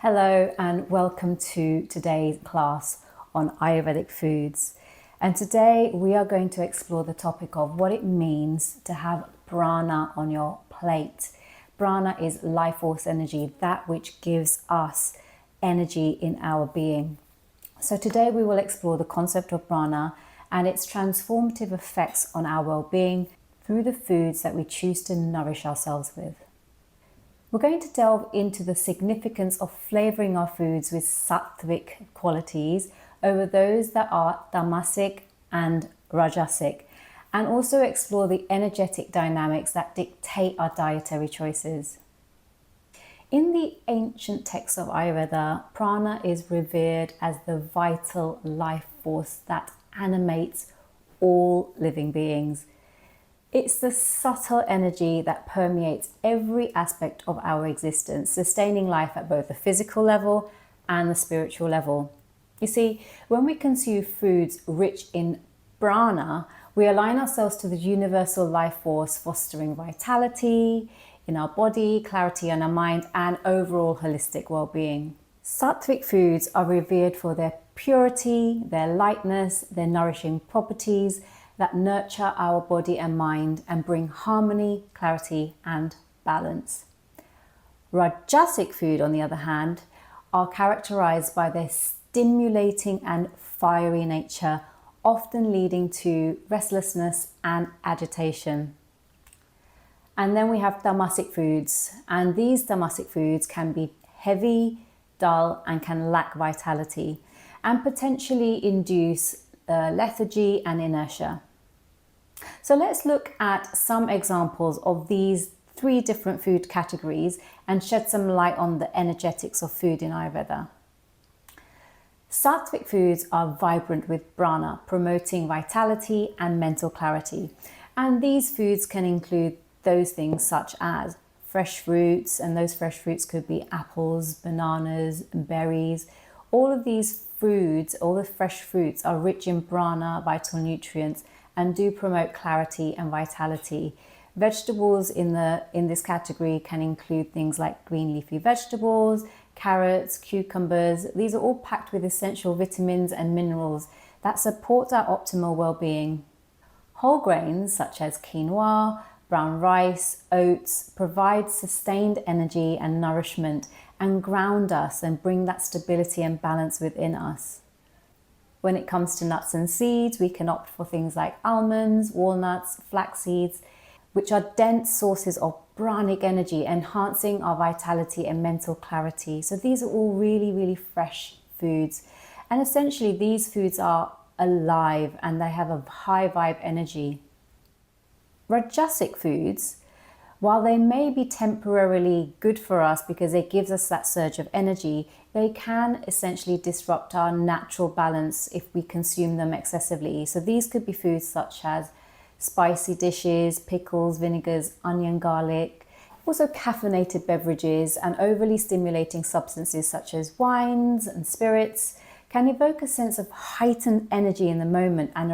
Hello and welcome to today's class on Ayurvedic foods. And today we are going to explore the topic of what it means to have prana on your plate. Prana is life force energy, that which gives us energy in our being. So today we will explore the concept of prana and its transformative effects on our well-being through the foods that we choose to nourish ourselves with. We're going to delve into the significance of flavoring our foods with sattvic qualities over those that are tamasic and rajasic, and also explore the energetic dynamics that dictate our dietary choices. In the ancient texts of Ayurveda, prana is revered as the vital life force that animates all living beings. It's the subtle energy that permeates every aspect of our existence, sustaining life at both the physical level and the spiritual level. You see, when we consume foods rich in prana, we align ourselves to the universal life force, fostering vitality in our body, clarity in our mind, and overall holistic well-being. Sattvic foods are revered for their purity, their lightness, their nourishing properties, that nurture our body and mind and bring harmony, clarity, and balance. Rajasic food, on the other hand, are characterized by their stimulating and fiery nature, often leading to restlessness and agitation. And then we have tamasic foods, and these tamasic foods can be heavy, dull, and can lack vitality, and potentially induce lethargy and inertia. So let's look at some examples of these three different food categories and shed some light on the energetics of food in Ayurveda. Sattvic foods are vibrant with prana, promoting vitality and mental clarity. And these foods can include those things such as fresh fruits, and those fresh fruits could be apples, bananas, berries. All of these foods, all the fresh fruits, are rich in prana, vital nutrients, and do promote clarity and vitality. Vegetables in this category can include things like green leafy vegetables, carrots, cucumbers. These are all packed with essential vitamins and minerals that support our optimal well-being. Whole grains such as quinoa, brown rice, oats provide sustained energy and nourishment and ground us and bring that stability and balance within us. When it comes to nuts and seeds, we can opt for things like almonds, walnuts, flax seeds, which are dense sources of pranic energy, enhancing our vitality and mental clarity. So these are all really, really fresh foods. And essentially these foods are alive and they have a high vibe energy. Rajasic foods, while they may be temporarily good for us because it gives us that surge of energy, they can essentially disrupt our natural balance if we consume them excessively. So these could be foods such as spicy dishes, pickles, vinegars, onion, garlic, also caffeinated beverages, and overly stimulating substances such as wines and spirits can evoke a sense of heightened energy in the moment and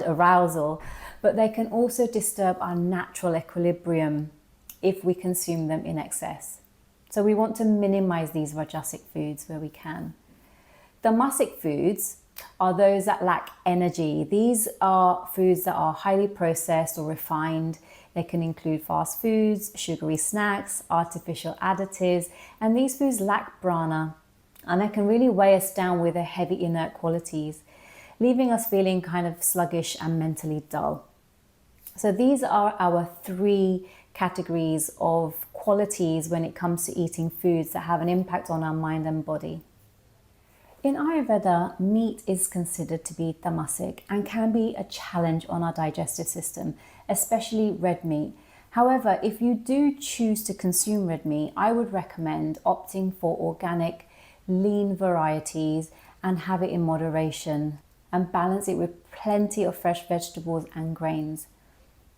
arousal, but they can also disturb our natural equilibrium if we consume them in excess. So we want to minimize these rajasic foods where we can. The Masic foods are those that lack energy. These are foods that are highly processed or refined. They can include fast foods, sugary snacks, artificial additives, and these foods lack prana, and they can really weigh us down with their heavy inert qualities, leaving us feeling kind of sluggish and mentally dull. So these are our three categories of qualities when it comes to eating foods that have an impact on our mind and body. In Ayurveda, meat is considered to be tamasic and can be a challenge on our digestive system, especially red meat. However, if you do choose to consume red meat, I would recommend opting for organic, lean varieties and have it in moderation and balance it with plenty of fresh vegetables and grains.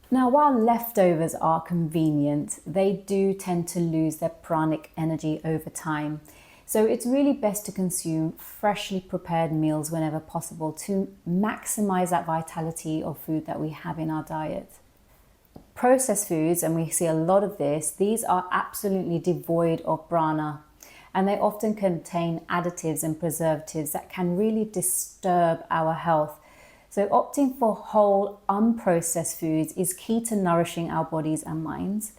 Now, while leftovers are convenient, they do tend to lose their pranic energy over time. So it's really best to consume freshly prepared meals whenever possible to maximize that vitality of food that we have in our diet. Processed foods, and we see a lot of this, these are absolutely devoid of prana. and they often contain additives and preservatives that can really disturb our health. So opting for whole, unprocessed foods is key to nourishing our bodies and minds.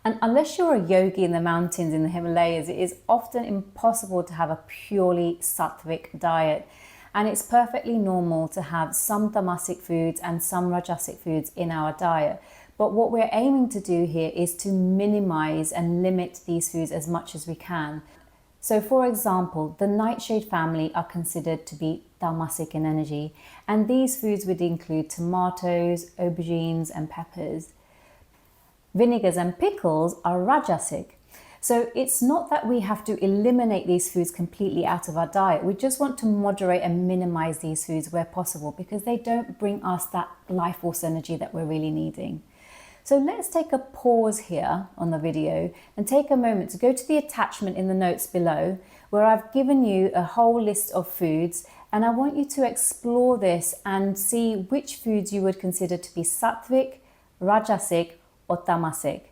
And unless you're a yogi in the mountains in the Himalayas, it is often impossible to have a purely sattvic diet. And it's perfectly normal to have some tamasic foods and some rajasic foods in our diet. But what we're aiming to do here is to minimize and limit these foods as much as we can. So for example, the nightshade family are considered to be tamasic in energy, and these foods would include tomatoes, aubergines, and peppers. Vinegars and pickles are rajasic. So it's not that we have to eliminate these foods completely out of our diet. We just want to moderate and minimize these foods where possible because they don't bring us that life force energy that we're really needing. So let's take a pause here on the video and take a moment to go to the attachment in the notes below where I've given you a whole list of foods, and I want you to explore this and see which foods you would consider to be sattvic, rajasic, or tamasic.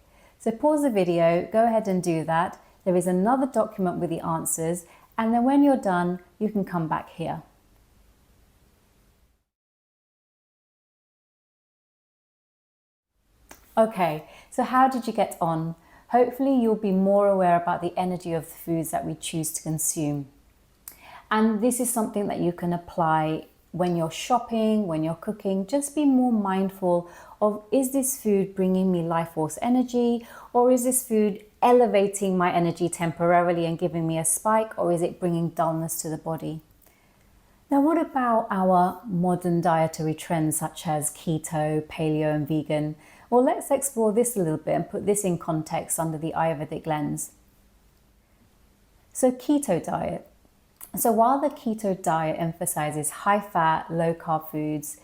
So pause the video, go ahead and do that. There is another document with the answers, and then when you're done, you can come back here. Okay, so how did you get on? Hopefully you'll be more aware about the energy of the foods that we choose to consume. And this is something that you can apply when you're shopping, when you're cooking. Just be more mindful of, is this food bringing me life force energy, or is this food elevating my energy temporarily and giving me a spike, or is it bringing dullness to the body? Now, what about our modern dietary trends such as keto, paleo, and vegan? Well, let's explore this a little bit and put this in context under the Ayurvedic lens. So keto diet. So while the keto diet emphasizes high-fat, low-carb foods,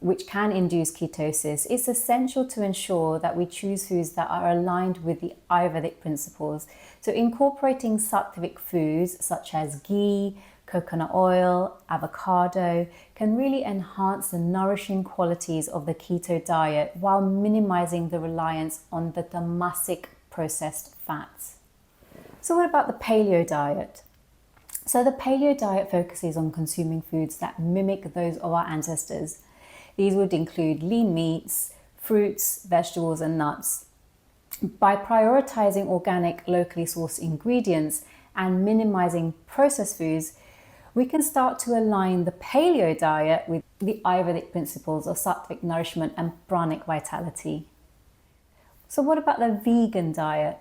which can induce ketosis, it's essential to ensure that we choose foods that are aligned with the Ayurvedic principles. So incorporating sattvic foods such as ghee, coconut oil, avocado can really enhance the nourishing qualities of the keto diet while minimizing the reliance on the tamasic processed fats. So what about the paleo diet? So the paleo diet focuses on consuming foods that mimic those of our ancestors. These would include lean meats, fruits, vegetables, and nuts. By prioritizing organic, locally sourced ingredients and minimizing processed foods, we can start to align the paleo diet with the Ayurvedic principles of sattvic nourishment and pranic vitality. So what about the vegan diet?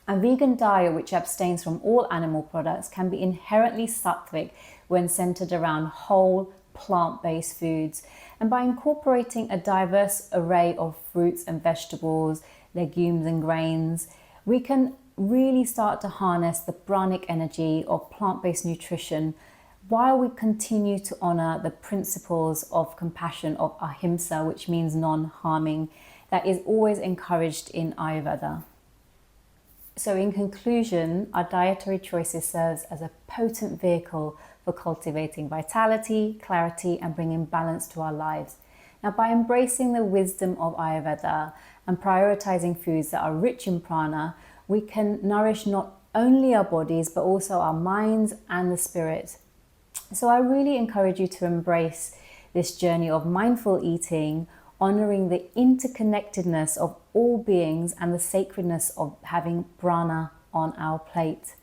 A vegan diet which abstains from all animal products can be inherently sattvic when centered around whole, plant-based foods. And by incorporating a diverse array of fruits and vegetables, legumes and grains, we can really start to harness the pranic energy of plant-based nutrition while we continue to honor the principles of compassion, of ahimsa, which means non-harming, that is always encouraged in Ayurveda. So in conclusion, our dietary choices serves as a potent vehicle for cultivating vitality, clarity, and bringing balance to our lives. Now, by embracing the wisdom of Ayurveda and prioritizing foods that are rich in prana, we can nourish not only our bodies, but also our minds and the spirit. So I really encourage you to embrace this journey of mindful eating, honoring the interconnectedness of all beings and the sacredness of having prana on our plate.